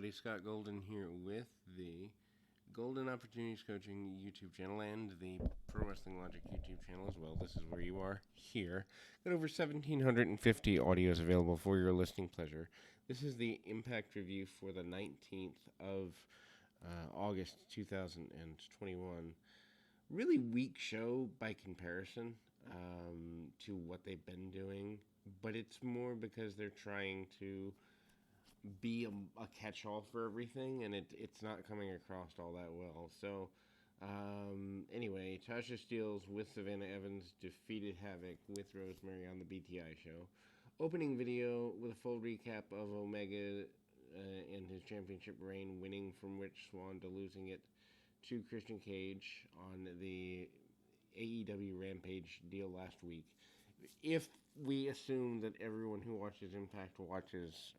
everybody. Scott Golden here with the Golden Opportunities Coaching YouTube channel and the Pro Wrestling Logic YouTube channel as well. This is where you are here. Got over 1,750 audios available for your listening pleasure. This is the Impact Review for the 19th of August 2021. Really weak show by comparison to what they've been doing, but it's more because they're trying to be a catch-all for everything, and it's not coming across all that well. So, anyway, Tasha Steelz with Savannah Evans defeated Havoc with Rosemary on the BTI show. Opening video with a full recap of Omega and his championship reign, winning from Rich Swann to losing it to Christian Cage on the AEW Rampage deal last week. If we assume that everyone who watches Impact watches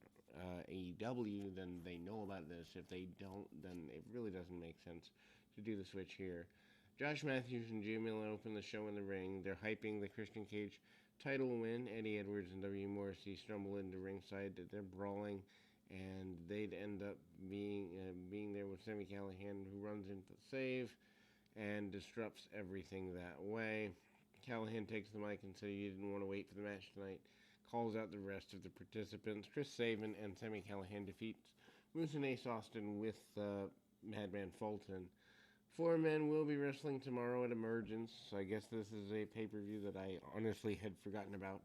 AEW, then they know about this. If they don't, then it really doesn't make sense to do the switch here. Josh Matthews and Jay Miller open the show in the ring. They're hyping the Christian Cage title win. Eddie Edwards and W. Morrissey stumble into ringside. They're brawling, and they'd end up being there with Sami Callihan, who runs into the save and disrupts everything that way. Callihan takes the mic and says he didn't want to wait for the match tonight. Calls out the rest of the participants. Chris Sabin and Sami Callihan defeats Moose and Ace Austin with Madman Fulton. Four men will be wrestling tomorrow at Emergence. So I guess this is a pay-per-view that I honestly had forgotten about.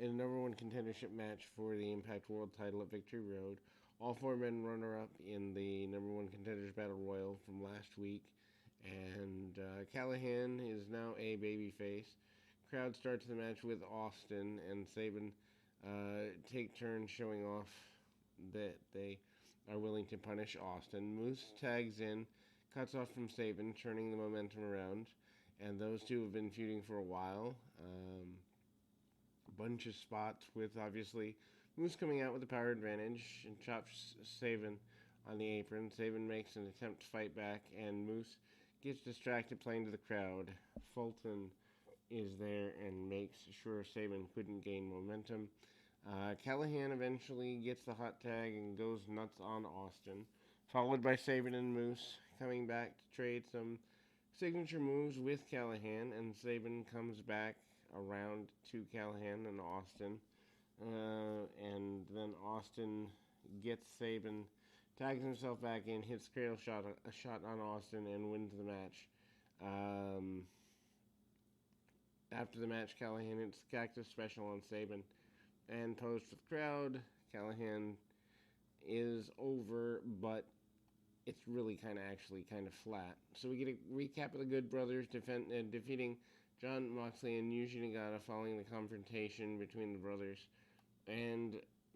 In a number one contendership match for the Impact World title at Victory Road. All four men runner-up in the number one contenders battle royal from last week. And Callihan is now a babyface. Crowd starts the match with Austin and Sabin take turns showing off that they are willing to punish Austin. Moose tags in, cuts off from Sabin, turning the momentum around, and those two have been feuding for a while. A bunch of spots with, obviously, Moose coming out with the power advantage and chops Sabin on the apron. Sabin makes an attempt to fight back, and Moose gets distracted playing to the crowd. Fulton is there and makes sure Sabin couldn't gain momentum. Callihan eventually gets the hot tag and goes nuts on Austin, followed by Sabin and Moose coming back to trade some signature moves with Callihan, and Sabin comes back around to Callihan and Austin, and then Austin gets Sabin, tags himself back in, hits cradle shot, a shot on Austin, and wins the match. After the match, Callihan hits Cactus Special on Sabin and posed for the crowd. Callihan is over, but it's really kind of flat. So we get a recap of the Good Brothers defeating Jon Moxley and Yuji Nagata following the confrontation between the brothers and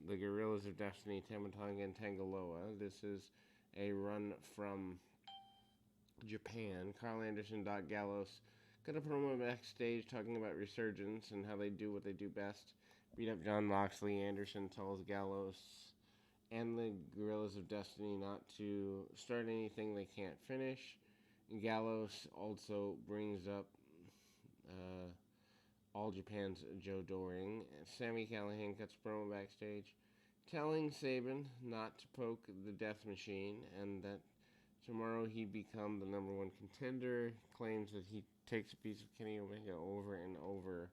the Guerrillas of Destiny, Tama Tonga and Tangaloa. This is a run from Japan. Carl Anderson, Doc Gallows cut a promo backstage talking about Resurgence and how they do what they do best. Beat up Jon Moxley. Anderson tells Gallows and the Guerrillas of Destiny not to start anything they can't finish. Gallows also brings up All Japan's Joe Doring. Sami Callihan cuts a promo backstage telling Sabin not to poke the Death Machine and that tomorrow he'd become the number one contender. Claims that he takes a piece of Kenny Omega over and over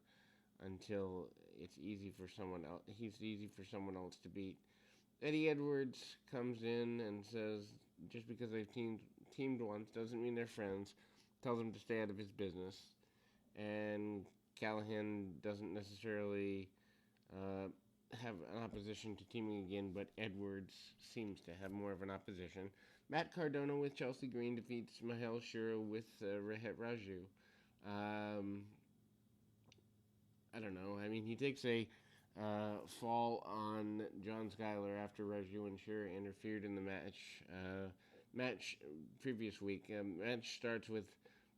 until it's easy for someone else. He's easy for someone else to beat. Eddie Edwards comes in and says just because they've teamed once doesn't mean they're friends. Tells him to stay out of his business. And Callihan doesn't necessarily have an opposition to teaming again, but Edwards seems to have more of an opposition. Matt Cardona with Chelsea Green defeats Mahel Shura with Rehet Raju. I don't know. I mean, he takes a fall on John Skyler after Raju and Shura interfered in the match previous week. Match starts with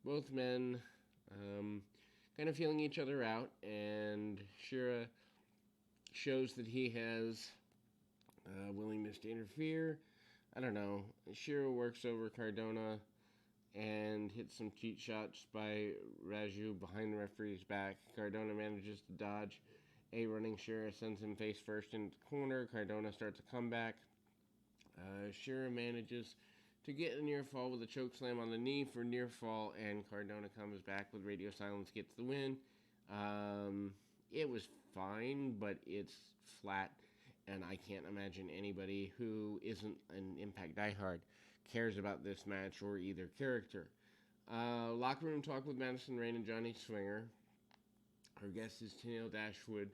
both men kind of feeling each other out, and Shura shows that he has willingness to interfere. I don't know. Shura works over Cardona and hits some cheat shots by Raju behind the referee's back. Cardona manages to dodge a running Shura, sends him face first into the corner. Cardona starts a comeback. Shira manages to get a near fall with a choke slam on the knee for near fall, and Cardona comes back with radio silence, gets the win. It was fine, but it's flat, and I can't imagine anybody who isn't an Impact diehard cares about this match or either character. Locker room talk with Madison Rayne and Johnny Swinger. Our guest is Tennille Dashwood,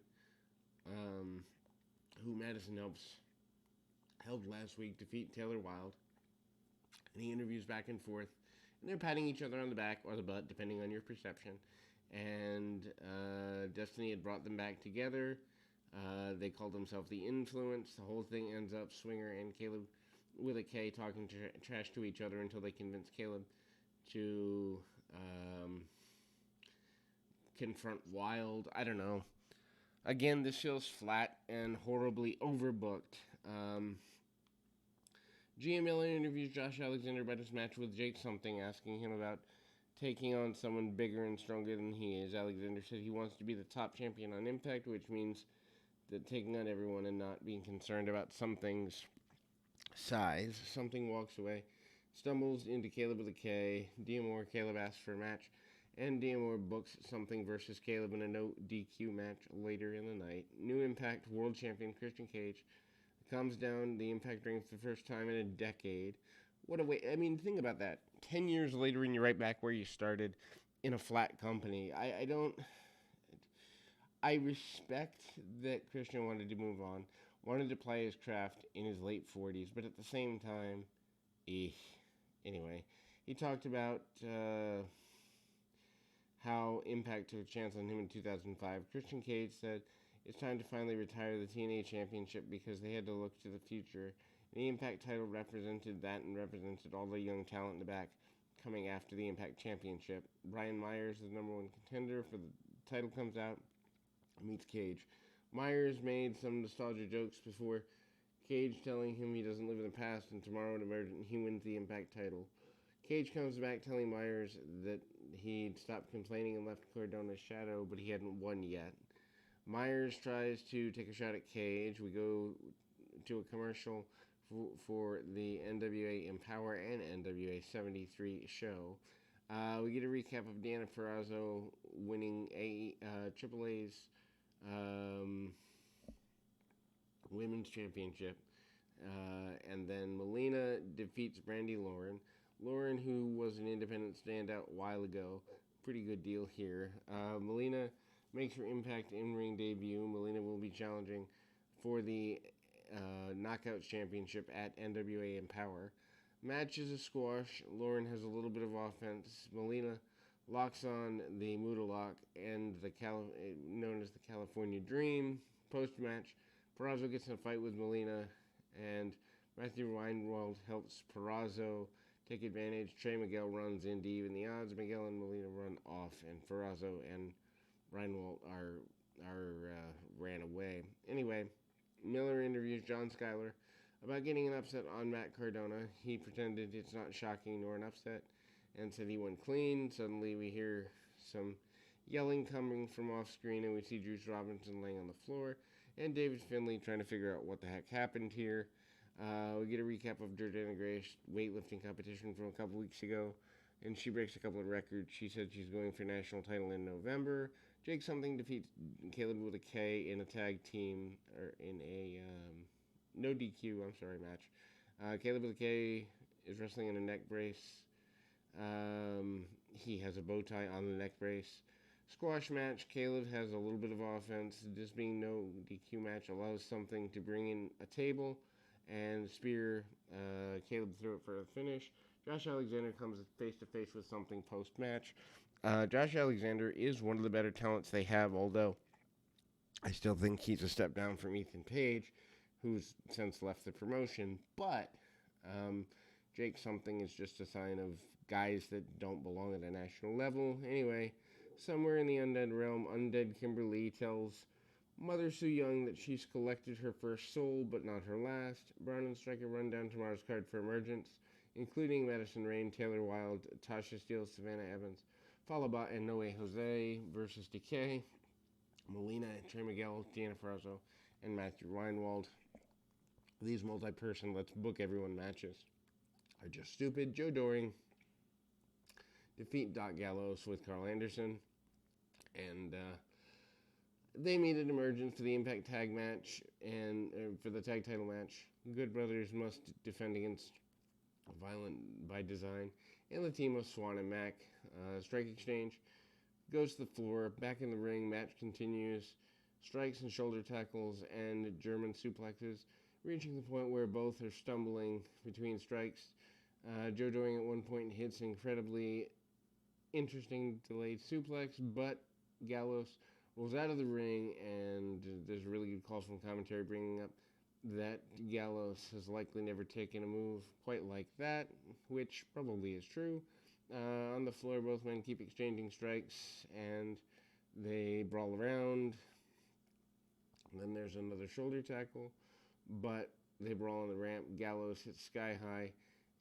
who Madison helped last week defeat Taylor Wilde. And he interviews back and forth, and they're patting each other on the back or the butt, depending on your perception. And Destiny had brought them back together. They called themselves the Influence. The whole thing ends up Swinger and Caleb with a K talking trash to each other until they convince Caleb to confront Wilde. I don't know. Again, this feels flat and horribly overbooked. GM Miller interviews Josh Alexander about his match with Jake Something, asking him about taking on someone bigger and stronger than he is. Alexander said he wants to be the top champion on Impact, which means that taking on everyone and not being concerned about Something's size. Something walks away, stumbles into Caleb with a K. D'Amore, Caleb asks for a match, and D'Amore books Something versus Caleb in a no DQ match later in the night. New Impact World Champion Christian Cage comes down the Impact ring for the first time in a decade. What a way. I mean, think about that. 10 years later, and you're right back where you started in a flat company. I respect that Christian wanted to move on, wanted to play his craft in his late 40s, but at the same time, Anyway, he talked about how Impact took a chance on him in 2005. Christian Cage said it's time to finally retire the TNA Championship because they had to look to the future. The Impact title represented that and represented all the young talent in the back coming after the Impact Championship. Brian Myers, the number one contender for the title, comes out, meets Cage. Myers made some nostalgia jokes before Cage telling him he doesn't live in the past and tomorrow would emerge and he wins the Impact title. Cage comes back telling Myers that he'd stopped complaining and left Cardona's shadow, but he hadn't won yet. Myers tries to take a shot at Cage. We go to a commercial for the NWA Empower and NWA 73 show. We get a recap of Deonna Purrazzo winning AAA's Women's Championship. And then Melina defeats Brandy Lauren. Lauren, who was an independent standout a while ago. Pretty good deal here. Melina makes her Impact in-ring debut. Melina will be challenging for the Knockouts Championship at NWA Empower. Match is a squash. Lauren has a little bit of offense. Melina locks on the Muda Lock and the known as the California Dream. Post-match, Purrazzo gets in a fight with Melina, and Matthew Reinwald helps Purrazzo take advantage. Trey Miguel runs in to even the odds. Miguel and Melina run off, and Purrazzo and Reinwald ran away. Anyway, Miller interviews John Skyler about getting an upset on Matt Cardona. He pretended it's not shocking nor an upset and said he went clean. Suddenly we hear some yelling coming from off screen, and we see Juice Robinson laying on the floor and David Finlay trying to figure out what the heck happened here. We get a recap of Jordana Gray's weightlifting competition from a couple weeks ago, and she breaks a couple of records. She said she's going for national title in November. Jake Something defeats Caleb with a K in a tag team, or in a no DQ, match. Caleb with a K is wrestling in a neck brace. He has a bow tie on the neck brace. Squash match, Caleb has a little bit of offense. This being no DQ match allows Something to bring in a table and spear Caleb through it for a finish. Josh Alexander comes face-to-face with Something post-match. Josh Alexander is one of the better talents they have, although I still think he's a step down from Ethan Page, who's since left the promotion. But Jake Something is just a sign of guys that don't belong at a national level. Anyway, somewhere in the Undead realm, Undead Kimberly tells Mother Sue Young that she's collected her first soul, but not her last. Brown and Striker run down tomorrow's card for Emergence, including Madison Rayne, Taylor Wilde, Tasha Steele, Savannah Evans, Falaba, and Noe Jose versus. Melina, Trey Miguel, Deonna Purrazzo, and Matthew Reinwald. These multi-person let's book everyone matches are just stupid. Joe Doring defeat Doc Gallows with Carl Anderson, and they meet at Emergence for the Impact Tag match and for the tag title match. Good Brothers must defend against Violent by Design and the team of Swan and Mac. Strike Exchange goes to the floor, back in the ring. Match continues. Strikes and shoulder tackles and German suplexes, reaching the point where both are stumbling between strikes. Joe Doring at one point hits an incredibly interesting delayed suplex, but Gallows rolls out of the ring, and there's really good calls from commentary bringing up that Gallows has likely never taken a move quite like that, which probably is true. On the floor, both men keep exchanging strikes, and they brawl around. And then there's another shoulder tackle, but they brawl on the ramp. Gallows hits sky high,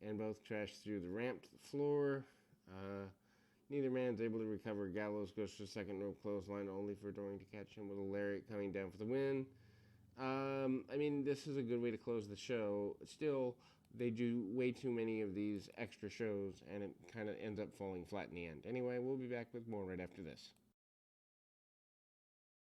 and both crash through the ramp to the floor. Neither man's able to recover. Gallows goes to the second rope clothesline, only for Doring to catch him with a lariat coming down for the win. I mean, this is a good way to close the show. Still, they do way too many of these extra shows, and it kind of ends up falling flat in the end. Anyway, we'll be back with more right after this.